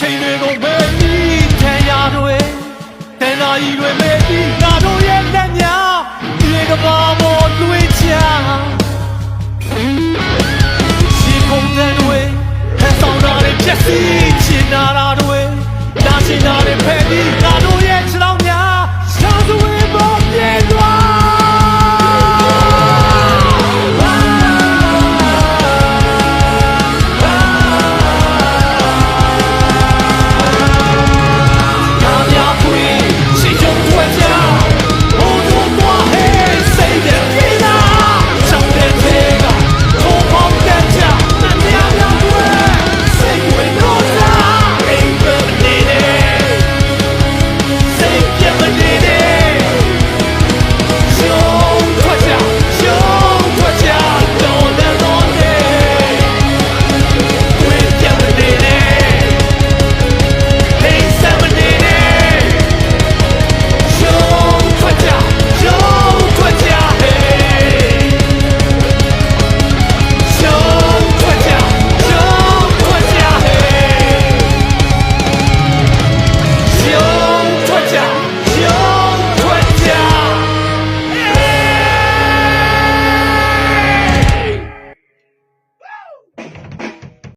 ချိန်တွေကိုမေးပြီးထဲရတွေတန်သာကြီးတွေမေးပြီးငါတို့ရဲ့လက်များဒီကဘာမို့လွှဲချရှိကုန်တဲ့တွေဟန်ဆောင်တာတွေပြည့်စည်ချင်တာတွေနာချင်တာတွေဖယ်ပြီးငါတို့